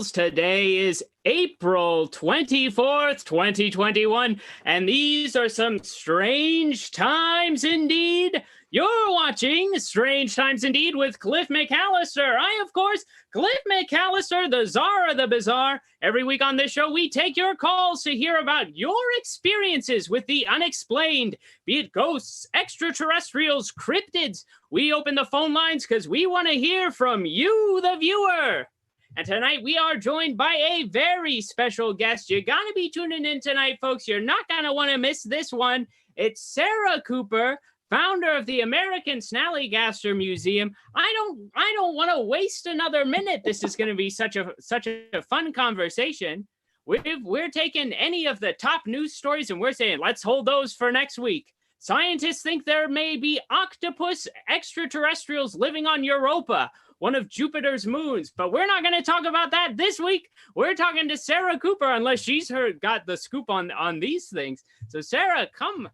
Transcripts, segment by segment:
Pals. Today is April 24th, 2021, and these are some strange times indeed. You're watching Strange Times Indeed with Cliff McCallister. I, of course, Cliff McCallister, the Czar of the Bizarre. Every week on this show, we take your calls to hear about your experiences with the unexplained, be it ghosts, extraterrestrials, cryptids. We open the phone lines because we want to hear from you, the viewer. And tonight we are joined by a very special guest. You're going to be tuning in tonight, folks. You're not going to want to miss this one. It's Sarah Cooper, founder of the American Snallygaster Museum. I don't want to waste another minute. This is going to be such a fun conversation. We're taking any of the top news stories and we're saying, let's hold those for next week. Scientists think there may be octopus extraterrestrials living on Europa, one of Jupiter's moons, but we're not going to talk about that this week. We're talking to Sarah Cooper, unless she's got the scoop on these things. So Sarah, come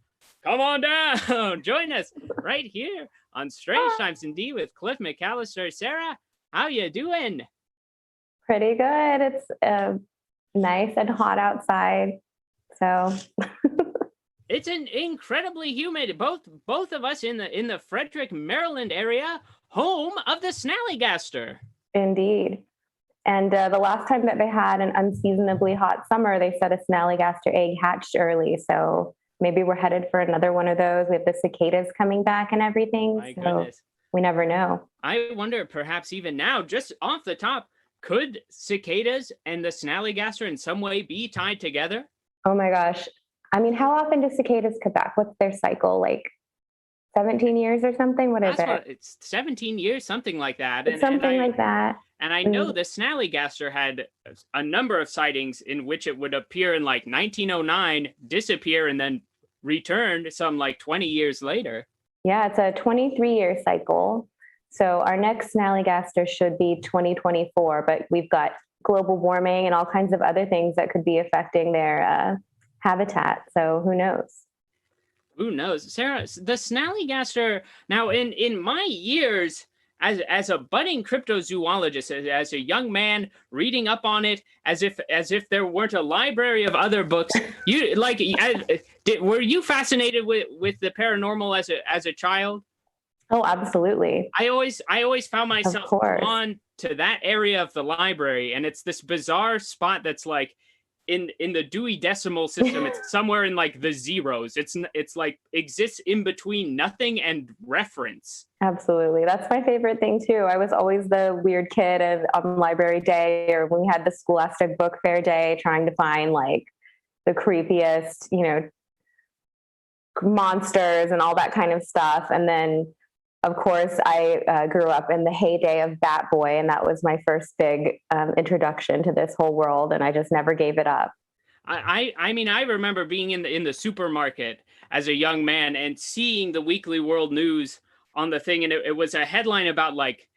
on down. Join us right here on Strange Times Indeed with Cliff McCallister. Sarah, how you doing? Pretty good. It's nice and hot outside, so. It's an incredibly humid. Both of us in the Frederick, Maryland area, home of the Snallygaster. Indeed. And the last time that they had an unseasonably hot summer, they said a Snallygaster egg hatched early. So maybe we're headed for another one of those. We have the cicadas coming back and everything. My goodness. We never know. I wonder, perhaps even now, just off the top, could cicadas and the Snallygaster in some way be tied together? Oh my gosh. I mean, how often do cicadas come back? What's their cycle? Like 17 years or something? What is it? It's 17 years, something like that. Like that. And I know the Snallygaster had a number of sightings in which it would appear in like 1909, disappear, and then return some like 20 years later. Yeah, it's a 23-year cycle. So our next Snallygaster should be 2024, but we've got global warming and all kinds of other things that could be affecting their habitat. So who knows? Who knows? Sarah, the Snallygaster, now in my years as a budding cryptozoologist, as a young man reading up on it, as if there weren't a library of other books, were you fascinated with the paranormal as a child? Oh, absolutely. I always found myself drawn to that area of the library, and it's this bizarre spot that's like in the Dewey Decimal System. It's somewhere in like the zeros. It's like exists in between nothing and reference. Absolutely. That's my favorite thing too. I was always the weird kid on library day, or when we had the Scholastic Book Fair day, trying to find like the creepiest, monsters and all that kind of stuff. And then of course, I grew up in the heyday of Bat Boy, and that was my first big introduction to this whole world, and I just never gave it up. I mean, I remember being in the supermarket as a young man and seeing the Weekly World News on the thing, and it was a headline about like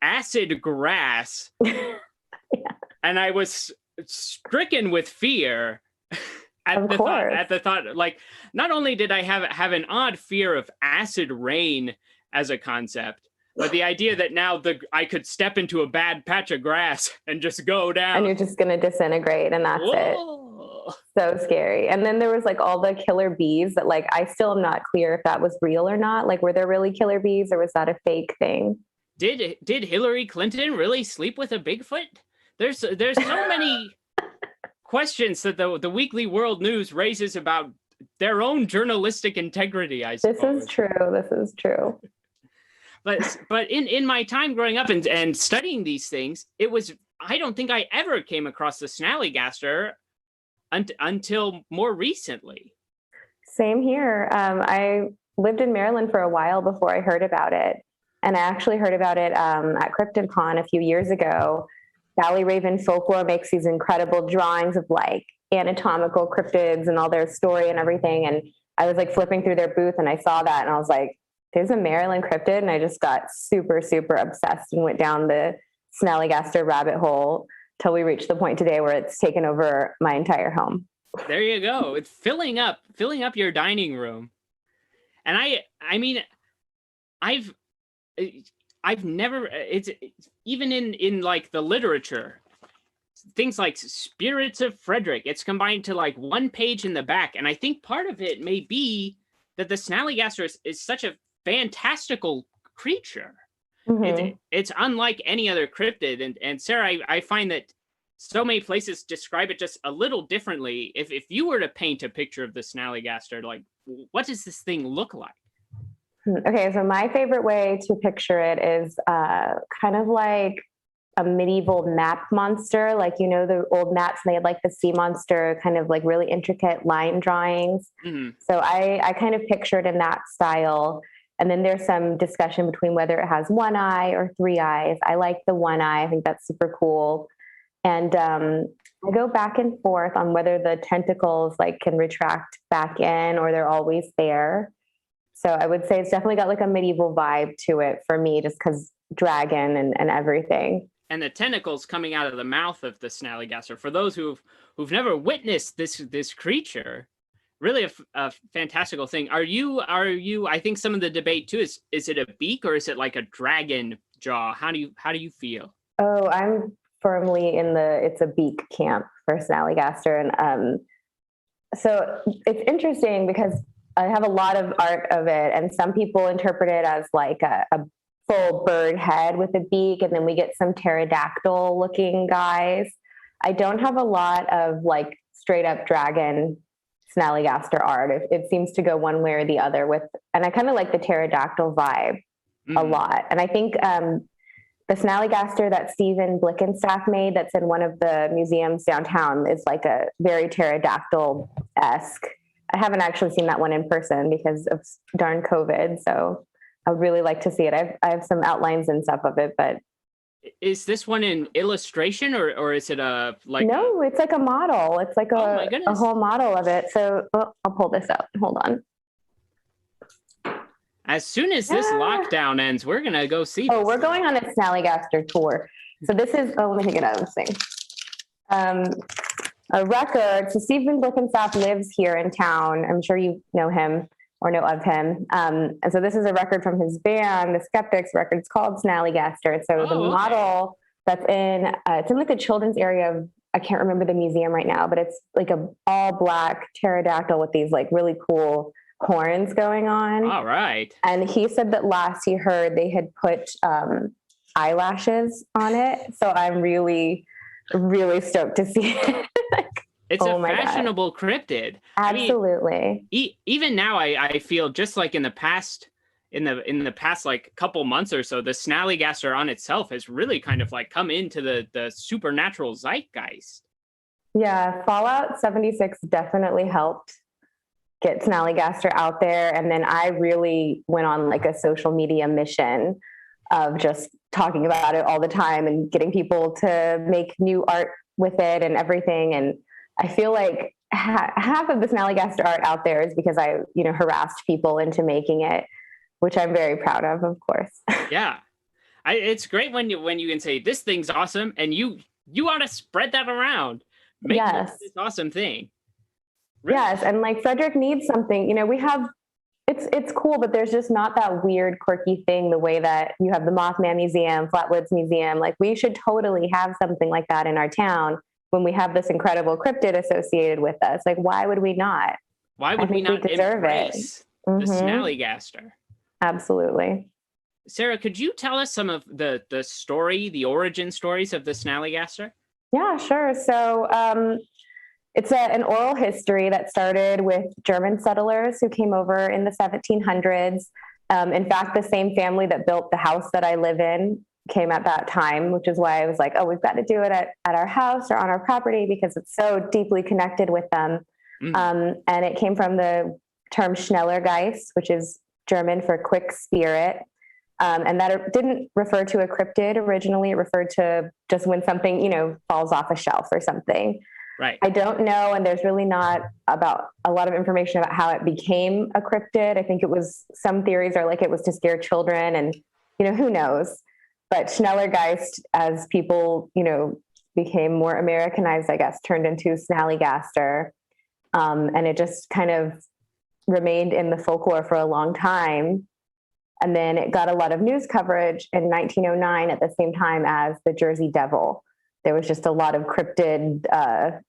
acid grass, yeah. And I was stricken with fear. At the thought, like, not only did I have an odd fear of acid rain as a concept, but the idea that now I could step into a bad patch of grass and just go down. And you're just going to disintegrate, and that's Whoa. It. So scary. And then there was like all the killer bees that like, I still am not clear if that was real or not. Like, were there really killer bees, or was that a fake thing? Did Hillary Clinton really sleep with a Bigfoot? There's so many questions that the Weekly World News raises about their own journalistic integrity, I suppose. This is true. But in my time growing up and studying these things, I don't think I ever came across the Snallygaster until more recently. Same here. I lived in Maryland for a while before I heard about it. And I actually heard about it at CryptidCon a few years ago. Valley Raven Folklore makes these incredible drawings of like anatomical cryptids and all their story and everything. And I was like flipping through their booth and I saw that and I was like, there's a Maryland cryptid. And I just got super, super obsessed and went down the Snallygaster rabbit hole till we reached the point today where it's taken over my entire home. There you go. It's filling up your dining room. And I mean, I've never, it's even in like the literature, things like Spirits of Frederick. It's combined to like one page in the back. And I think part of it may be that the Snallygaster is such a fantastical creature. It's unlike any other cryptid. And Sarah, I find that so many places describe it just a little differently. If you were to paint a picture of the Snallygaster, like, what does this thing look like? Okay, so my favorite way to picture it is kind of like a medieval map monster, like, you know, the old maps, and they had like the sea monster, kind of like really intricate line drawings. So I kind of pictured in that style. And then there's some discussion between whether it has one eye or three eyes. I like the one eye. I think that's super cool. And I go back and forth on whether the tentacles like can retract back in or they're always there. So I would say it's definitely got like a medieval vibe to it for me, just because dragon and everything. And the tentacles coming out of the mouth of the Snallygaster. For those who've never witnessed this creature, really a fantastical thing. Are you? I think some of the debate too is it a beak or is it like a dragon jaw? How do you feel? Oh, I'm firmly in it's a beak camp for Snallygaster, and so it's interesting because I have a lot of art of it, and some people interpret it as like a full bird head with a beak, and then we get some pterodactyl looking guys. I don't have a lot of like straight up dragon Snallygaster art. It seems to go one way or the other and I kind of like the pterodactyl vibe a lot. And I think the Snallygaster that Stephen Blickenstaff made that's in one of the museums downtown is like a very pterodactyl-esque. I haven't actually seen that one in person because of darn COVID, so I would really like to see it. I have some outlines and stuff of it, but is this one an illustration or is it No, it's like a model. It's like a whole model of it. So I'll pull this up. Hold on. As soon as this lockdown ends, we're gonna go see. Oh, we're going on a Snallygaster tour. So this is. Oh, let me take it out of this thing. A record. So Stephen Blickenstaff lives here in town. I'm sure you know him or know of him. And so this is a record from his band, the Skeptics record. It's called Snallygaster. So the model that's it's in like the children's area of, I can't remember the museum right now, but it's like a all black pterodactyl with these like really cool horns going on. All right. And he said that last he heard they had put eyelashes on it. So I'm really, really stoked to see it. It's a fashionable cryptid. Absolutely. I mean, even now, I feel just like in the past like couple months or so, the Snallygaster on itself has really kind of like come into the supernatural zeitgeist. Yeah, Fallout 76 definitely helped get Snallygaster out there, and then I really went on like a social media mission of just talking about it all the time and getting people to make new art with it and everything. And I feel like half of the Snallygaster art out there is because I, harassed people into making it, which I'm very proud of course. Yeah. It's great when you can say this thing's awesome and you ought to spread that around. Make this awesome thing. Really? Yes. And like Frederick needs something, we have, it's cool, but there's just not that weird, quirky thing the way that you have the Mothman Museum, Flatwoods Museum. Like we should totally have something like that in our town. When we have this incredible cryptid associated with us, like, why would we not? Why would we not embrace the Snallygaster? Absolutely. Sarah, could you tell us some of the origin stories of the Snallygaster? Yeah, sure. So it's an oral history that started with German settlers who came over in the 1700s. In fact, the same family that built the house that I live in came at that time, which is why I was like, oh, we've got to do it at our house or on our property because it's so deeply connected with them. And it came from the term Schnellergeist, which is German for quick spirit. And that didn't refer to a cryptid originally. It referred to just when something, falls off a shelf or something. Right. I don't know. And there's really not about a lot of information about how it became a cryptid. I think some theories are like it was to scare children and, who knows. But Schnellergeist, as people, became more Americanized, I guess, turned into Snallygaster. And it just kind of remained in the folklore for a long time. And then it got a lot of news coverage in 1909 at the same time as the Jersey Devil. there was just a lot of cryptid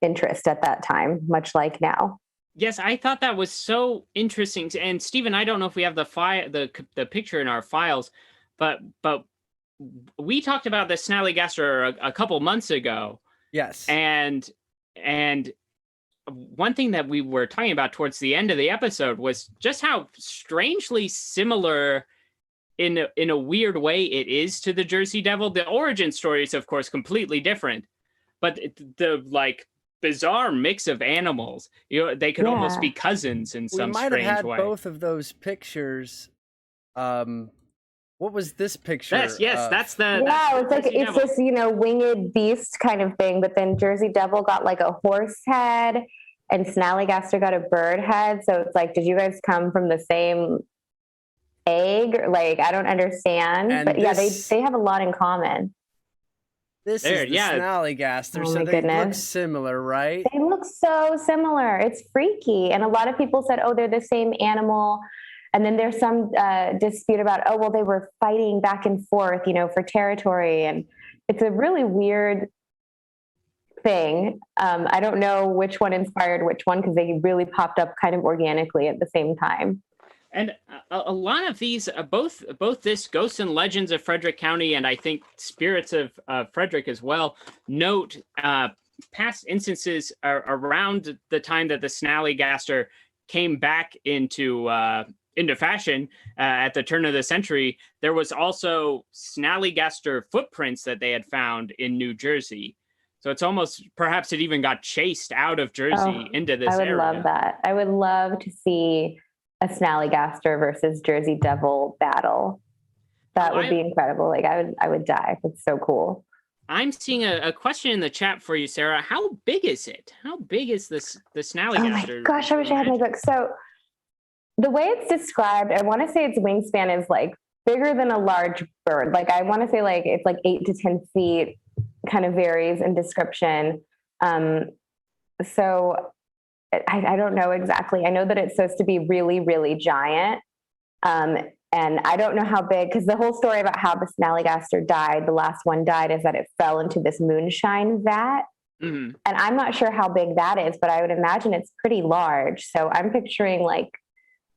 interest at that time, much like now. Yes, I thought that was so interesting. And Stephen, I don't know if we have the picture in our files, but we talked about the Snallygaster a couple months ago. Yes. And one thing that we were talking about towards the end of the episode was just how strangely similar in a weird way it is to the Jersey Devil. The origin story is, of course, completely different, but the like bizarre mix of animals, they could almost be cousins in some strange way. We might have had both of those pictures. What was this picture? That's the it's this winged beast kind of thing, but then Jersey Devil got like a horse head and Snallygaster got a bird head. So it's like, did you guys come from the same egg? Like, I don't understand. And but they have a lot in common. This is the Snallygaster, so they look similar, right? They look so similar. It's freaky. And a lot of people said, oh, they're the same animal. And then there's some dispute about, oh, well, they were fighting back and forth, for territory. And it's a really weird thing. I don't know which one inspired which one, because they really popped up kind of organically at the same time. And a lot of these, both this Ghosts and Legends of Frederick County and I think Spirits of Frederick as well, note past instances around the time that the Snallygaster came back into fashion at the turn of the century. There was also Snallygaster footprints that they had found in New Jersey. So it's almost, perhaps it even got chased out of Jersey into this area. I would love that. I would love to see a Snallygaster versus Jersey Devil battle. That would be incredible. Like I would die. It's so cool. I'm seeing a question in the chat for you, Sarah. How big is it? How big is the Snallygaster? Oh my gosh, I wish I had my book. So the way it's described, I want to say its wingspan is like bigger than a large bird. Like I want to say like it's like 8 to 10 feet, kind of varies in description. So I don't know exactly. I know that it's supposed to be really, really giant. And I don't know how big, because the whole story about how the Snallygaster died, the last one died, is that it fell into this moonshine vat. Mm-hmm. And I'm not sure how big that is, but I would imagine it's pretty large. So I'm picturing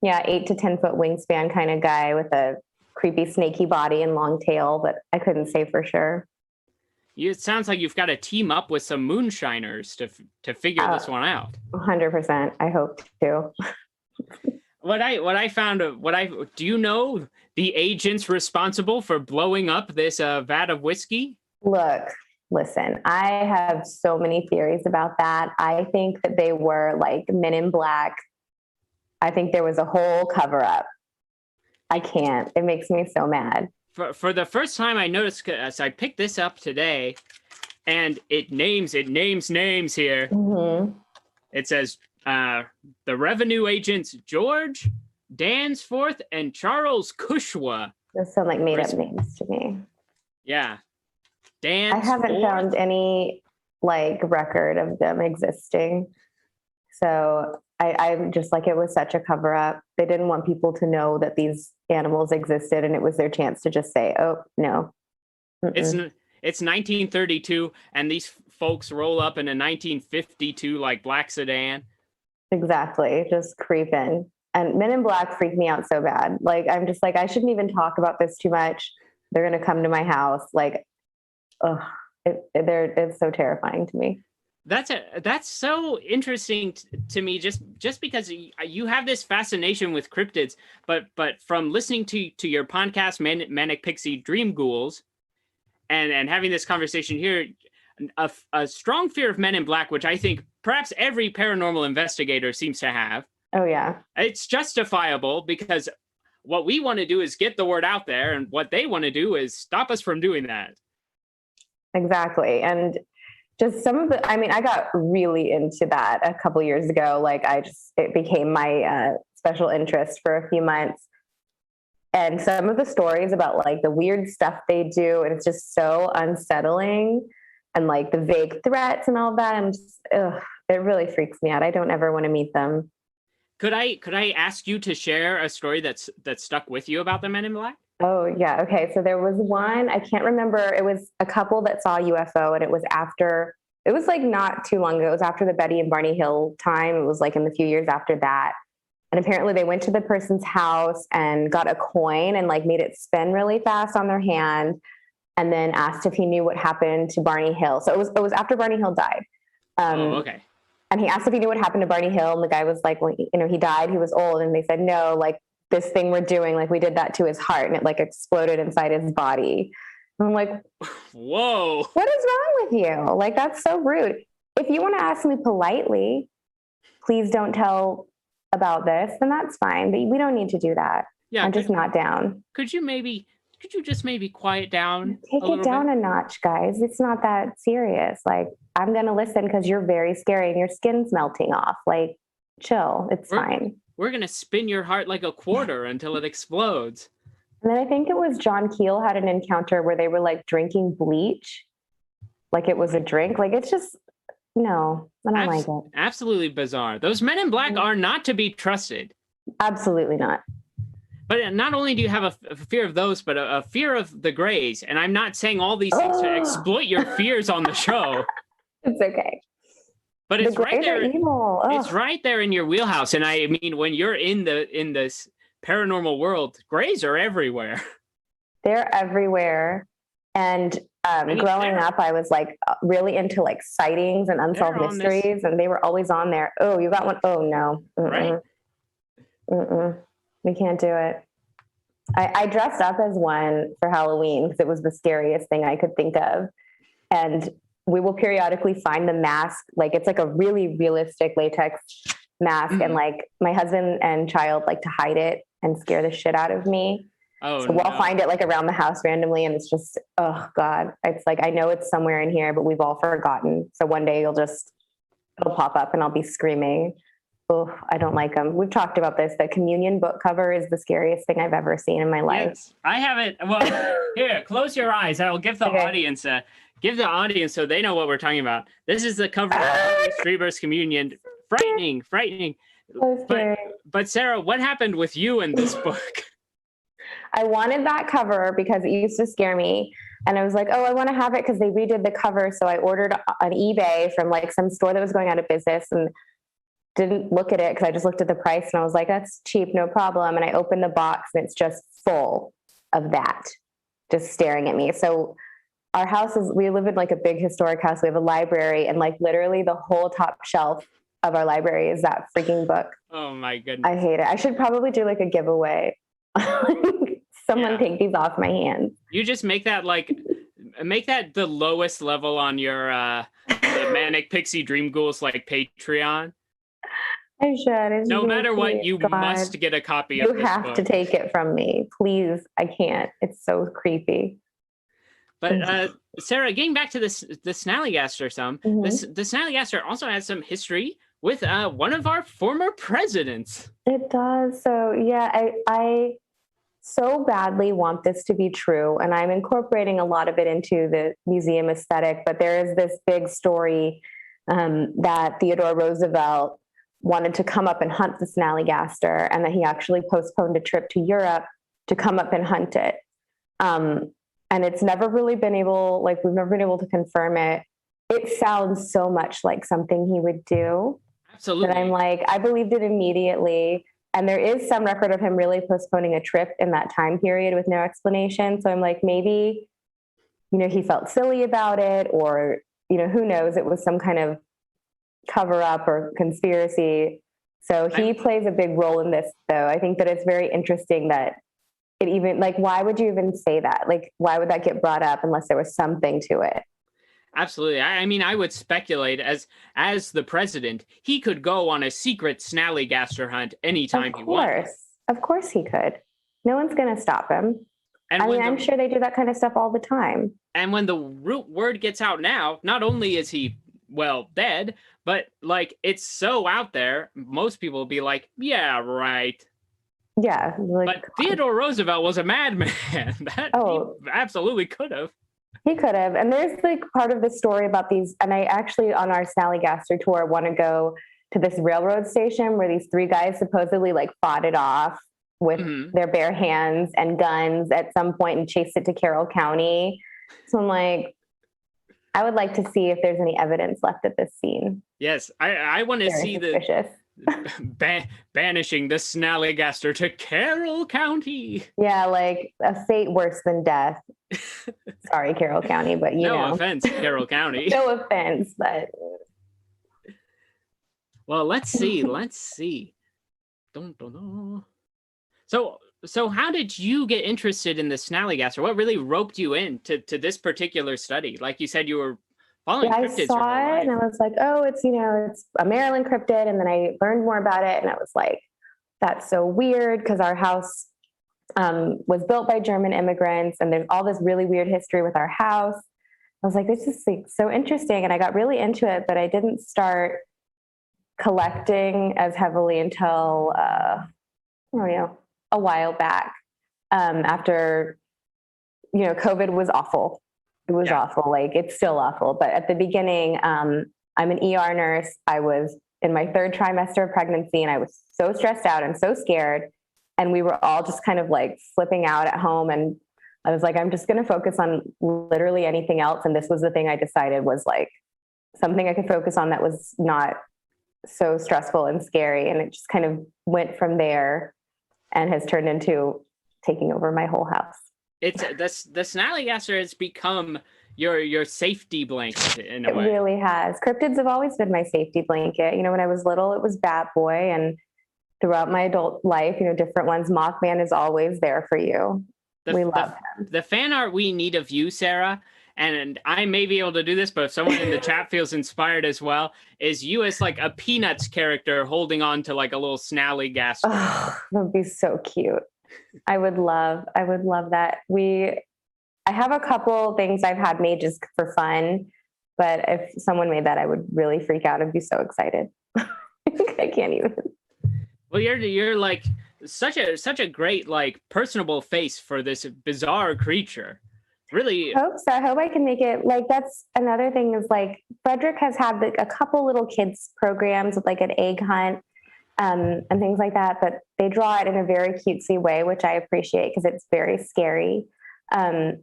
8 to 10 foot wingspan kind of guy with a creepy snaky body and long tail, but I couldn't say for sure. It sounds like you've got to team up with some moonshiners to figure this one out. 100%. I hope to. Do you know the agents responsible for blowing up this vat of whiskey? Look, listen, I have so many theories about that. I think that they were like Men in Black. I think there was a whole cover up. I can't. It makes me so mad. For the first time, I noticed, as I picked this up today, and it names names here. Mm-hmm. It says the revenue agents George Dansforth and Charles Cushwa. Those sound like made up names to me. Yeah, I haven't found any record of them existing. So I'm just like, it was such a cover up. They didn't want people to know that these animals existed, and it was their chance to just say, oh, no. Mm-mm. It's 1932, and these folks roll up in a 1952 black sedan. Exactly, just creeping. And Men in Black freak me out so bad. I'm just I shouldn't even talk about this too much. They're going to come to my house. It's so terrifying to me. That's so interesting to me, just because you have this fascination with cryptids, but from listening to your podcast, Manic Pixie Dream Ghouls, and having this conversation here, a strong fear of Men in Black, which I think perhaps every paranormal investigator seems to have. Oh yeah, it's justifiable, because what we want to do is get the word out there, and what they want to do is stop us from doing that. Exactly, and just some of the, I got really into that a couple years ago. It became my special interest for a few months. And some of the stories about the weird stuff they do, and it's just so unsettling, and the vague threats and all of that. I'm just, it really freaks me out. I don't ever want to meet them. Could I ask you to share a story that's stuck with you about the Men in Black? Oh, yeah. Okay. So there was one, I can't remember. It was a couple that saw a UFO, and it was like not too long ago. It was after the Betty and Barney Hill time. It was like in the few years after that. And apparently they went to the person's house and got a coin and like made it spin really fast on their hand, and then asked if he knew what happened to Barney Hill. So it was after Barney Hill died. Okay. And he asked if he knew what happened to Barney Hill. And the guy was like, well, he died. He was old. And they said, no, like this thing we're doing, like we did that to his heart, and it like exploded inside his body. And I'm like, whoa, what is wrong with you? Like, that's so rude. If you want to ask me politely, please don't tell about this, then that's fine. But we don't need to do that. Yeah. I'm just not down. Could you just maybe quiet down? Take it down a notch, guys. It's not that serious. Like, I'm going to listen because you're very scary and your skin's melting off. Like, chill. It's fine. We're going to spin your heart like a quarter until it explodes. And then I think it was John Keel had an encounter where they were like drinking bleach. Like it was a drink. Like, it's just, no, I don't like it. Absolutely bizarre. Those men in black are not to be trusted. Absolutely not. But not only do you have a fear of those, but a fear of the Greys. And I'm not saying all these things to exploit your fears on the show. It's okay. But it's right there. Evil. It's right there in your wheelhouse. And I mean, when you're in this paranormal world, Greys are everywhere. They're everywhere. And growing up, I was like really into like sightings and unsolved mysteries, and they were always on there. Oh, you got one? Oh no. Right. We can't do it. I dressed up as one for Halloween because it was the scariest thing I could think of. And we will periodically find the mask. Like, it's like a really realistic latex mask. Mm-hmm. And like my husband and child like to hide it and scare the shit out of me. Oh, so we'll find it like around the house randomly. And it's just, oh God, it's like, I know it's somewhere in here, but we've all forgotten. So one day it'll pop up and I'll be screaming. Oh, I don't like them. We've talked about this. The communion book cover is the scariest thing I've ever seen in my life. Yes, I haven't. Well, here, close your eyes. I will give the audience so they know what we're talking about. This is the cover of Streetverse Communion. Frightening. But Sarah, what happened with you in this book? I wanted that cover because it used to scare me. And I was like, oh, I want to have it because they redid the cover. So I ordered on eBay from like some store that was going out of business and didn't look at it because I just looked at the price and I was like, that's cheap, no problem. And I opened the box and it's just full of that, just staring at me. So our house we live in like a big historic house. We have a library, and like literally the whole top shelf of our library is that freaking book. Oh my goodness. I hate it. I should probably do like a giveaway. Someone take these off my hands. You just make that the lowest level on your the Manic Pixie Dream Ghouls like Patreon. I should. No matter what, you must get a copy of this book. You have to take it from me. Please. I can't. It's so creepy. But Sarah, getting back to the Snallygaster the Snallygaster also has some history with one of our former presidents. It does. So yeah, I so badly want this to be true. And I'm incorporating a lot of it into the museum aesthetic, but there is this big story that Theodore Roosevelt wanted to come up and hunt the Snallygaster, and that he actually postponed a trip to Europe to come up and hunt it. And it's never really been we've never been able to confirm it. It sounds so much like something he would do. Absolutely. That I'm like, I believed it immediately. And there is some record of him really postponing a trip in that time period with no explanation. So I'm like, maybe, he felt silly about it, or, who knows, it was some kind of cover up or conspiracy. So he plays a big role in this, though. I think that it's very interesting that it even, like, why would you even say that? Like, why would that get brought up unless there was something to it? Absolutely. I mean, I would speculate as the president, he could go on a secret Snallygaster hunt anytime he wanted. Of course he could. No one's going to stop him. And I'm sure they do that kind of stuff all the time. And when the word gets out now, not only is he, dead, but like, it's so out there, most people will be like, yeah, right. Yeah. But Theodore Roosevelt was a madman. He absolutely could have. He could have. And there's like part of the story about these, and I actually on our Snallygaster tour want to go to this railroad station where these three guys supposedly like fought it off with Mhm. their bare hands and guns at some point and chased it to Carroll County. So I'm like, I would like to see if there's any evidence left at this scene. Yes, I want to Very see the suspicious. banishing the Snallygaster to Carroll County. Yeah, like a fate worse than death. Sorry, Carroll County, but you No know. offense, Carroll County. No offense, but Well, let's see. Let's see. Dun, dun, dun. So how did you get interested in the Snallygaster? What really roped you in to this particular study? Like you said, you were following yeah, I cryptids your saw whole it and I life. was like, oh, it's, it's a Maryland cryptid. And then I learned more about it and I was like, that's so weird because our house was built by German immigrants and there's all this really weird history with our house. I was like, this is like so interesting. And I got really into it, but I didn't start collecting as heavily until, I don't know, a while back after, COVID was awful. It was awful. Like it's still awful. But at the beginning, I'm an ER nurse. I was in my 3rd trimester of pregnancy and I was so stressed out and so scared. And we were all just kind of like flipping out at home. And I was like, I'm just going to focus on literally anything else. And this was the thing I decided was like something I could focus on that was not so stressful and scary. And it just kind of went from there and has turned into taking over my whole house. It's the Snallygaster has become your safety blanket in a way. It really has. Cryptids have always been my safety blanket. When I was little, it was Bat Boy, and throughout my adult life, different ones. Mothman is always there for you. We love him. The fan art we need of you, Sarah, and I may be able to do this, but if someone in the chat feels inspired as well, is you as like a Peanuts character holding on to like a little Snallygaster. Oh, that would be so cute. I would love that. I have a couple things I've had made just for fun, but if someone made that, I would really freak out. I'd be so excited. I can't even. Well, you're like such a great like personable face for this bizarre creature. Really. I hope so. I hope I can make it like that's another thing is like Frederick has had like a couple little kids programs with like an egg hunt and things like that, but they draw it in a very cutesy way, which I appreciate because it's very scary. And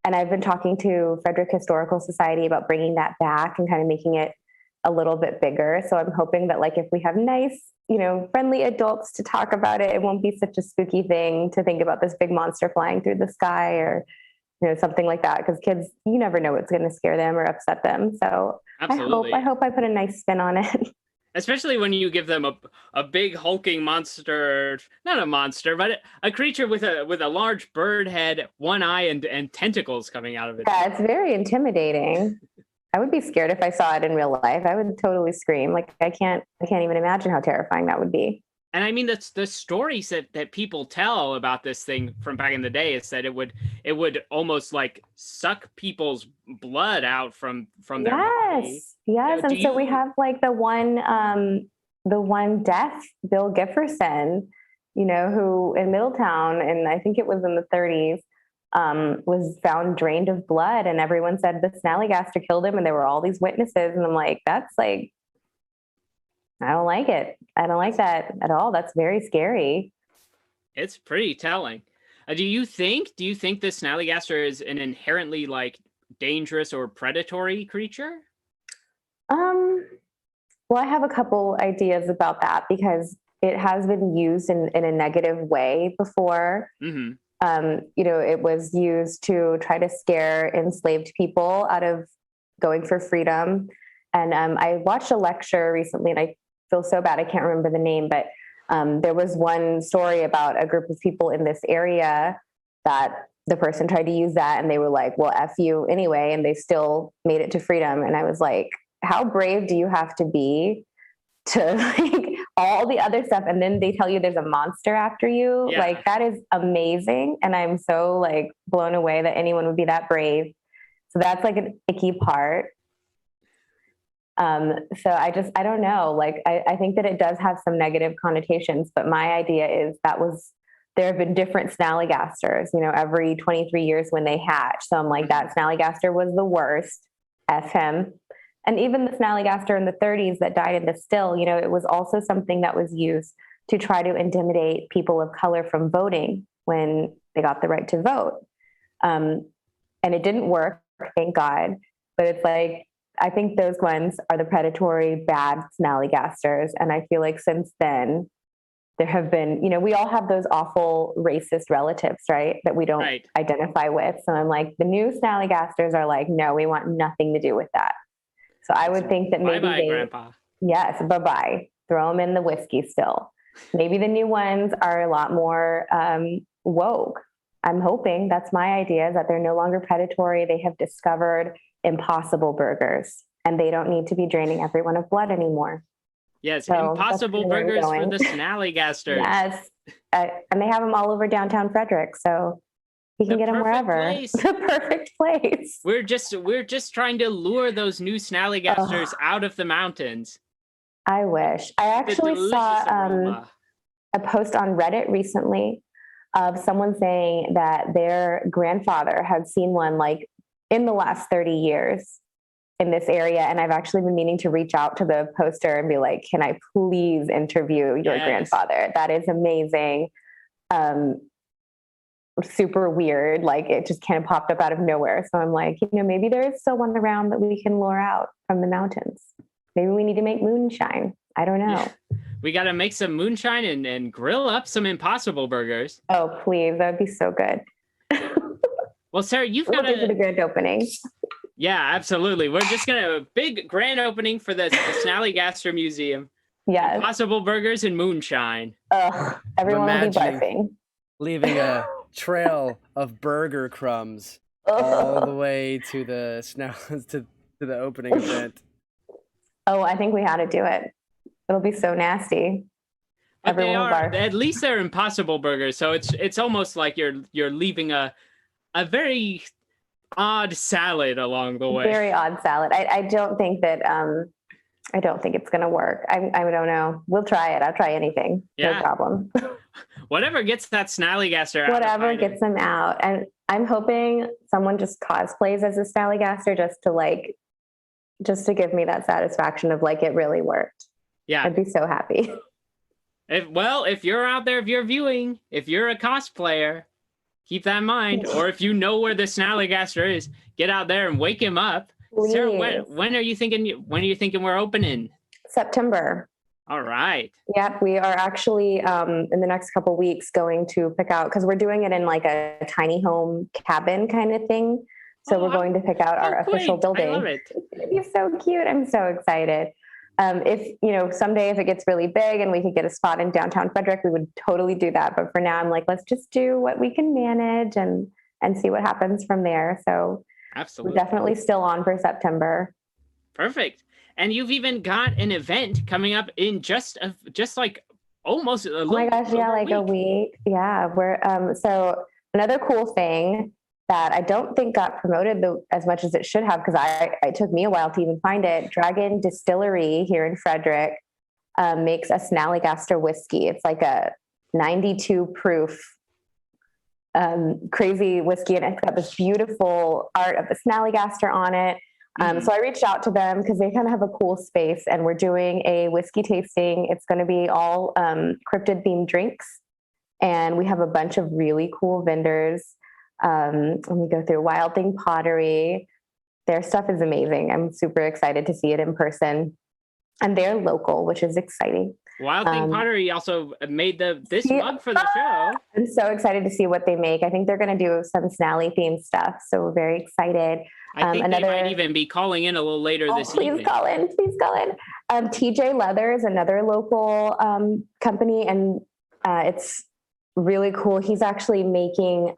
I've been talking to Frederick Historical Society about bringing that back and kind of making it a little bit bigger. So I'm hoping that like if we have nice, friendly adults to talk about it, it won't be such a spooky thing to think about this big monster flying through the sky or something like that. Because kids, you never know what's going to scare them or upset them. So Absolutely. I hope I put a nice spin on it. Especially when you give them a big hulking monster, not a monster, but a creature with a large bird head, one eye, and tentacles coming out of it. Yeah, it's very intimidating. I would be scared if I saw it in real life. I would totally scream. Like I can't even imagine how terrifying that would be. And I mean, that's the stories that people tell about this thing from back in the day is that it would almost like suck people's blood out from their body. Yes. And so we have like the one death, Bill Gifferson, who in Middletown, and I think it was in the 30s, was found drained of blood, and everyone said the Snallygaster killed him, and there were all these witnesses, and I'm like, that's like, I don't like it. I don't like that at all. That's very scary. It's pretty telling. Do you think the Snallygaster is an inherently like dangerous or predatory creature? Well, I have a couple ideas about that because it has been used in a negative way before. Mm-hmm. It was used to try to scare enslaved people out of going for freedom. And I watched a lecture recently, and I feel so bad I can't remember the name, but there was one story about a group of people in this area that the person tried to use that, and they were like, well, F you anyway, and they still made it to freedom. And I was like, how brave do you have to be to like all the other stuff, and then they tell you there's a monster after you? Yeah. Like that is amazing, and I'm so like blown away that anyone would be that brave. So that's like an icky part. So I don't know. Like, I think that it does have some negative connotations, but my idea is there have been different Snallygasters, every 23 years when they hatch. So I'm like, that Snallygaster was the worst. F him. And even the Snallygaster in the 30s that died in the still, it was also something that was used to try to intimidate people of color from voting when they got the right to vote. And it didn't work, thank God. But it's like, I think those ones are the predatory, bad Snallygasters. And I feel like since then, there have been, we all have those awful racist relatives, right? That we don't identify with. So I'm like, the new Snallygasters are like, no, we want nothing to do with that. So I would think that maybe bye-bye, Grandpa. Yes, bye-bye. Throw them in the whiskey still. Maybe the new ones are a lot more woke. I'm hoping, that's my idea, is that they're no longer predatory. They have discovered impossible burgers, and they don't need to be draining everyone of blood anymore. Yes, so impossible burgers for the Snallygasters. Yes, and they have them all over downtown Frederick, so you can get them wherever. The perfect place. We're just trying to lure those new Snallygasters out of the mountains. I wish. I actually saw a post on Reddit recently of someone saying that their grandfather had seen one like in the last 30 years in this area. And I've actually been meaning to reach out to the poster and be like, can I please interview your grandfather? That is amazing. Super weird. Like it just kind of popped up out of nowhere. So I'm like, maybe there is still one around that we can lure out from the mountains. Maybe we need to make moonshine. I don't know. Yeah. We got to make some moonshine and grill up some impossible burgers. Oh, please. That would be so good. Well, Sarah, you've got the grand opening. Yeah, absolutely. We're just going to have a big grand opening for the Snallygaster Museum. Yes. Impossible burgers and moonshine. Ugh, everyone will be barfing. Leaving a trail of burger crumbs all the way to the the opening event. Oh, I think we had to do it. It'll be so nasty. But everyone will barf. At least they're impossible burgers, so it's almost like you're leaving a very odd salad along the way. Very odd salad. I don't think that I don't think it's gonna work. I don't know. We'll try it. I'll try anything. Yeah. No problem. Whatever gets that Snallygaster out. Whatever gets them out. And I'm hoping someone just cosplays as a Snallygaster just to give me that satisfaction of like it really worked. Yeah. I'd be so happy. If you're out there, if you're viewing, if you're a cosplayer, keep that in mind. Or if you know where the Snallygaster is, get out there and wake him up. Please. Sarah, when are you thinking we're opening? September. All right. Yep, we are actually in the next couple of weeks going to pick out, because we're doing it in like a tiny home cabin kind of thing. So we're going to pick out our official building. I love it. It's going to be so cute. I'm so excited. If someday if it gets really big and we could get a spot in downtown Frederick, we would totally do that. But for now, I'm like, let's just do what we can manage and see what happens from there. So absolutely, we're definitely still on for September. Perfect. And you've even got an event coming up in just like almost a week. Yeah, we're so another cool thing that I don't think got promoted as much as it should have, because it took me a while to even find it. Dragon Distillery here in Frederick makes a Snallygaster whiskey. It's like a 92 proof crazy whiskey, and it's got this beautiful art of the Snallygaster on it. So I reached out to them because they kind of have a cool space, and we're doing a whiskey tasting. It's going to be all cryptid themed drinks, and we have a bunch of really cool vendors. When we go through Thing Pottery, their stuff is amazing. I'm super excited to see it in person, and they're local, which is exciting. Thing Pottery also made this mug for the show. I'm so excited to see what they make. I think they're going to do some Snally themed stuff, so we're very excited. I think they might even be calling in a little later this evening. Please call in. TJ Leather is another local company, and it's really cool. He's actually making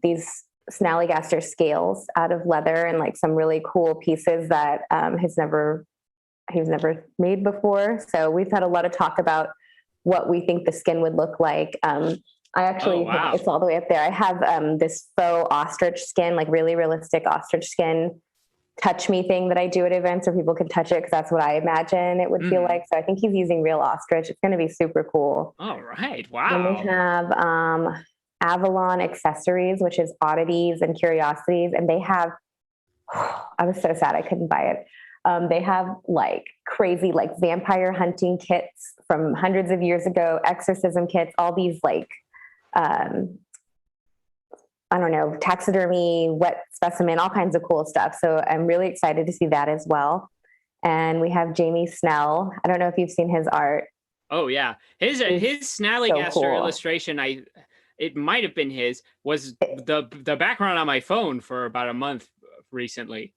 these Snallygaster scales out of leather and like some really cool pieces that he's never made before. So we've had a lot of talk about what we think the skin would look like. It's all the way up there. I have this faux ostrich skin, like really realistic ostrich skin touch me thing that I do at events where people can touch it, because that's what I imagine it would feel like. So I think he's using real ostrich. It's going to be super cool. All right. Wow. And we have Avalon Accessories, which is oddities and curiosities. And they have, I was so sad I couldn't buy it. They have like crazy like vampire hunting kits from hundreds of years ago, exorcism kits, all these like I don't know, taxidermy, wet specimen, all kinds of cool stuff. So I'm really excited to see that as well. And we have Jamie Snell. I don't know if you've seen his art. Oh yeah, his Snallygaster so cool. illustration. It might have been his. Was the background on my phone for about a month recently.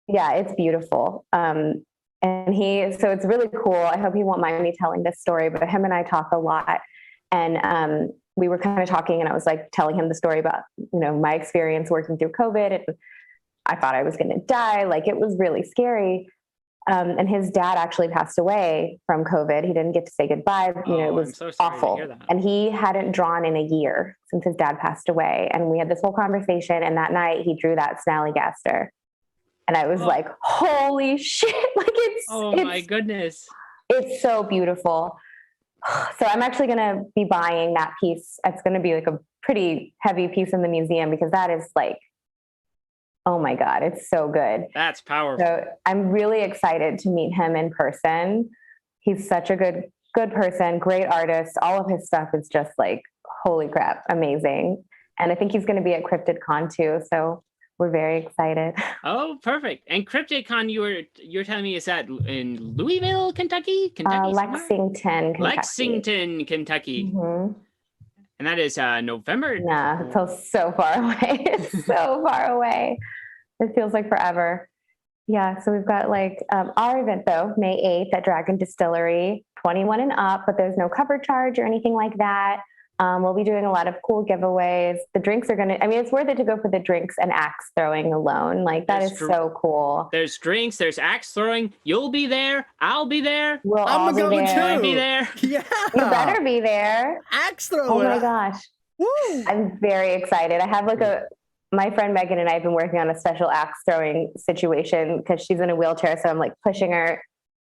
Yeah, it's beautiful. So it's really cool. I hope he won't mind me telling this story, but him and I talk a lot, and we were kind of talking, and I was like telling him the story about, my experience working through COVID. And I thought I was going to die. Like, it was really scary. And his dad actually passed away from COVID. He didn't get to say goodbye. It was so sorry awful. to hear that. And he hadn't drawn in a year since his dad passed away. And we had this whole conversation. And that night he drew that Snallygaster. And I was like, holy shit. Like my goodness. It's so beautiful. So I'm actually going to be buying that piece. It's going to be like a pretty heavy piece in the museum, because that is like, oh my God, it's so good. That's powerful. So I'm really excited to meet him in person. He's such a good person, great artist. All of his stuff is just like, holy crap, amazing. And I think he's going to be at Cryptid Con too. So we're very excited. Oh, perfect. And Cryptid Con, you're telling me, is that in Louisville, Kentucky? Lexington, Kentucky. Mm-hmm. And that is November. Yeah, it feels so far away. It's so far away. It feels like forever. Yeah, so we've got like our event though, May 8th at Dragon Distillery, 21 and up, but there's no cover charge or anything like that. We'll be doing a lot of cool giveaways. The drinks are it's worth it to go for the drinks and axe throwing alone. Like, that is so cool. There's drinks, there's axe throwing. You'll be there. I'll be there. We'll all be there. I'll be there. Yeah. You better be there. Axe throwing. Oh my gosh. Woo. I'm very excited. I have my friend Megan and I have been working on a special axe throwing situation because she's in a wheelchair. So I'm like pushing her.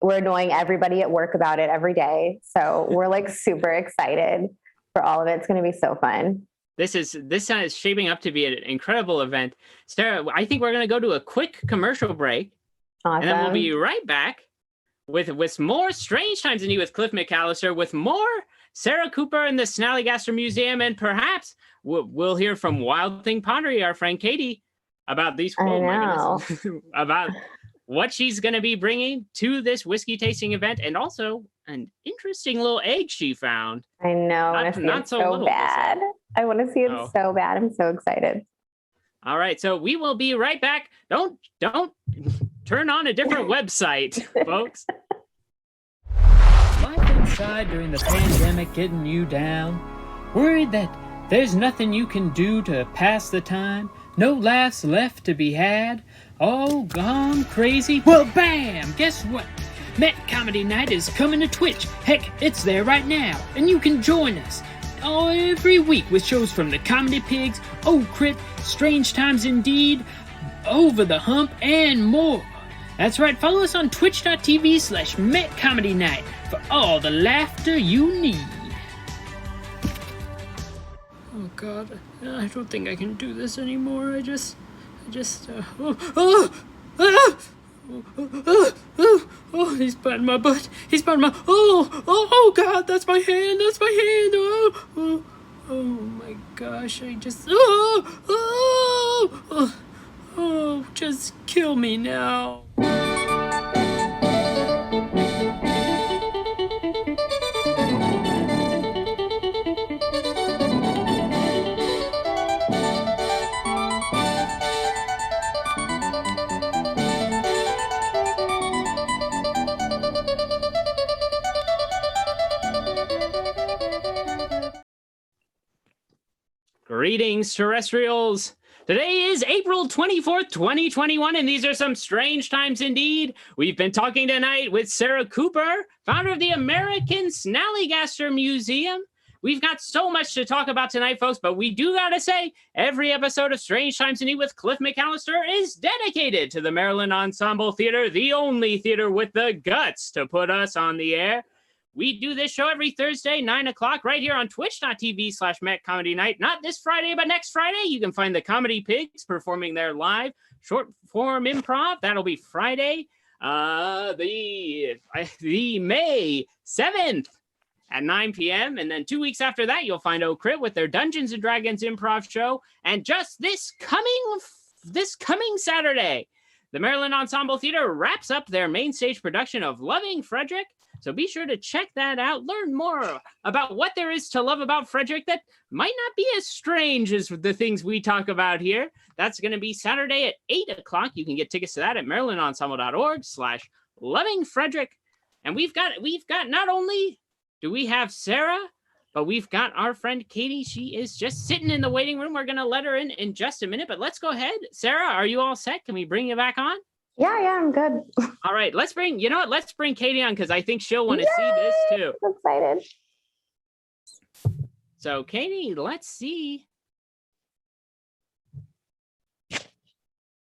We're annoying everybody at work about it every day. So we're like super excited for all of it. It's going to be so fun. This is shaping up to be an incredible event. Sarah, I think we're going to go to a quick commercial break. Awesome. And then we'll be right back with more Strange Times in Need with Cliff McCallister, with more Sarah Cooper and the Snallygaster Museum, and perhaps we'll hear from Wild Thing Pottery, our friend Katie, about these about what she's going to be bringing to this whiskey tasting event, and also an interesting little egg she found. I know. Not so bad. I want to see it so bad. I'm so excited. All right, so we will be right back. Don't turn on a different website, folks. Life inside during the pandemic getting you down? Worried that there's nothing you can do to pass the time? No laughs left to be had? All gone crazy? Well, bam! Guess what? Met Comedy Night is coming to Twitch. Heck, it's there right now, and you can join us every week with shows from the Comedy Pigs, Oh Crit, Strange Times Indeed, Over the Hump, and more. That's right, follow us on twitch.tv/Met Comedy Night for all the laughter you need. Oh God, I don't think I can do this anymore. Oh, he's biting my butt. He's biting my. Oh, God, that's my hand. That's my hand. Oh my gosh, just kill me now. Greetings, terrestrials. Today is April 24th, 2021, and these are some strange times indeed. We've been talking tonight with Sarah Cooper, founder of the American Snallygaster Museum. We've got so much to talk about tonight, folks, but we do gotta say, every episode of Strange Times Indeed with Cliff McCallister is dedicated to the Maryland Ensemble Theater, the only theater with the guts to put us on the air. We do this show every Thursday, 9 o'clock, right here on twitch.tv/Met Comedy Night. Not this Friday, but next Friday. You can find the Comedy Pigs performing their live short-form improv. That'll be Friday. the May 7th at 9 p.m. And then 2 weeks after that, you'll find Oak Crit with their Dungeons and Dragons improv show. And just this coming Saturday, the Maryland Ensemble Theater wraps up their main stage production of Loving Frederick. So be sure to check that out. Learn more about what there is to love about Frederick that might not be as strange as the things we talk about here. That's going to be Saturday at 8 o'clock. You can get tickets to that at marylandensemble.org/lovingfrederick. And we've got not only do we have Sarah, but we've got our friend Katie. She is just sitting in the waiting room. We're going to let her in just a minute, but let's go ahead. Sarah, are you all set? Can we bring you back on? Yeah, I'm good. All right, let's bring Katie on because I think she'll want to see this too. I'm excited. So Katie, let's see.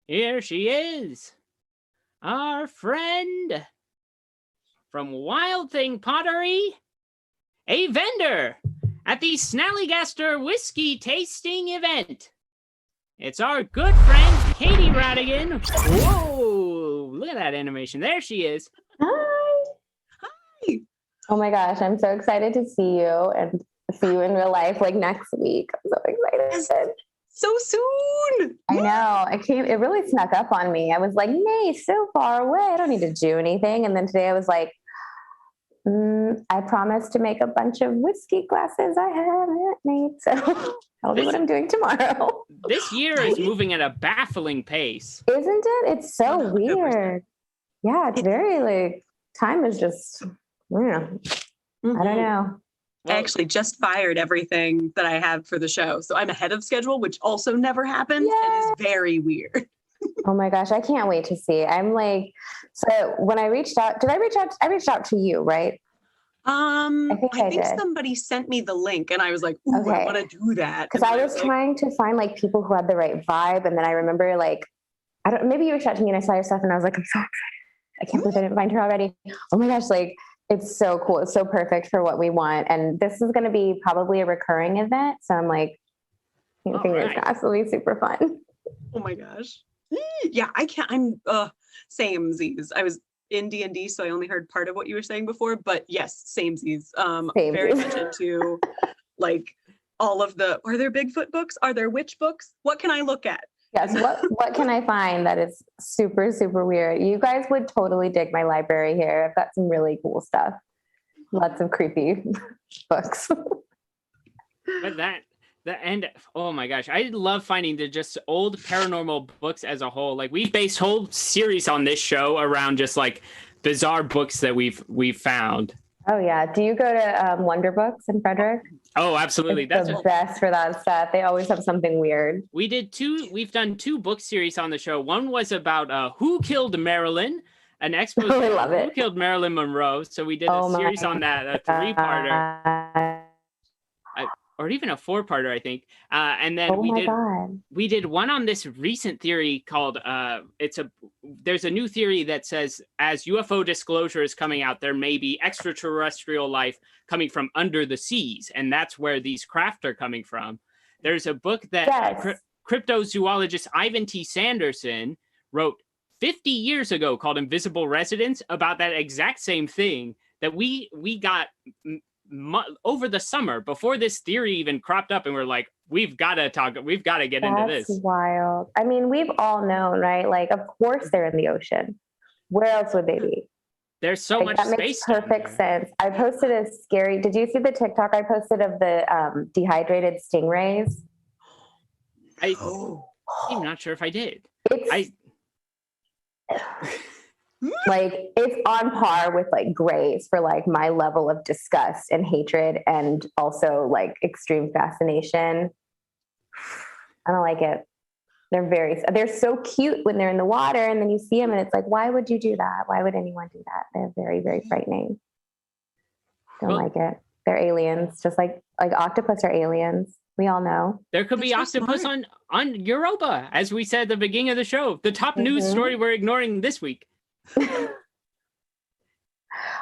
Here she is. Our friend from Wild Thing Pottery, a vendor at the Snallygaster Whiskey Tasting event. It's our good friend, Katie Rattigan. Whoa, look at that animation. There she is. Hi. Hi. Oh my gosh, I'm so excited to see you and see you in real life like next week. I'm so excited. So soon. I know. It really snuck up on me. I was like, May, so far away. I don't need to do anything. And then today I was like, I promised to make a bunch of whiskey glasses I haven't made. So I'll do what I'm doing tomorrow. This year is moving at a baffling pace. Isn't it? It's so 100%. weird. Yeah, it's very like, time is just, I don't know. I actually just fired everything that I have for the show. So I'm ahead of schedule, which also never happens and is very weird. Oh my gosh, I can't wait to see. I'm like, so when I reached out, I reached out to you, right? I think did. somebody sent me the link and I was like, ooh, Okay. I want to do that. Because I was trying to find like people who had the right vibe. And then I remember like, maybe you reached out to me and I saw your stuff and I was like, I'm so excited. I can't believe I didn't find her already. Oh my gosh, like it's so cool. It's so perfect for what we want. And this is going to be probably a recurring event. So I'm like, fingers crossed, it'll be super fun. Oh my gosh. Yeah, I can't. I'm samesies. I was in D&D, so I only heard part of what you were saying before. But yes, samesies. Very much into like all of the. Are there Bigfoot books? Are there witch books? What can I look at? Yes. What can I find that is super, super weird? You guys would totally dig my library here. I've got some really cool stuff. Lots of creepy books. But oh my gosh, I love finding the just old paranormal books as a whole. Like we've based whole series on this show around just like bizarre books that we've found. Oh yeah. Do you go to Wonder Books in Frederick? Oh, absolutely. That's the best for that stuff. They always have something weird. We've done 2 book series on the show. One was about Who Killed Marilyn, an expose I love Who it. Killed Marilyn Monroe. So we did a series on that, a 3-parter. Or even a 4-parter, I think. And then we did one on this recent theory called there's a new theory that says as UFO disclosure is coming out, there may be extraterrestrial life coming from under the seas, and that's where these craft are coming from. There's a book that cryptozoologist Ivan T. Sanderson wrote 50 years ago called Invisible Residents about that exact same thing that we got over the summer before this theory even cropped up, and we're like, we've got to get into this. That's wild. I mean, we've all known, right? Like, of course they're in the ocean. Where else would they be? There's so much space. That makes perfect sense. I posted a scary. Did you see the TikTok I posted of the dehydrated stingrays? I'm not sure if I did. Like it's on par with like grays for like my level of disgust and hatred and also like extreme fascination. I don't like it. They're so cute when they're in the water and then you see them and it's like, why would you do that? Why would anyone do that? They're very, very frightening. Don't like it. They're aliens, just like octopus are aliens. We all know. There could be octopus on Europa, as we said at the beginning of the show. The top news story we're ignoring this week.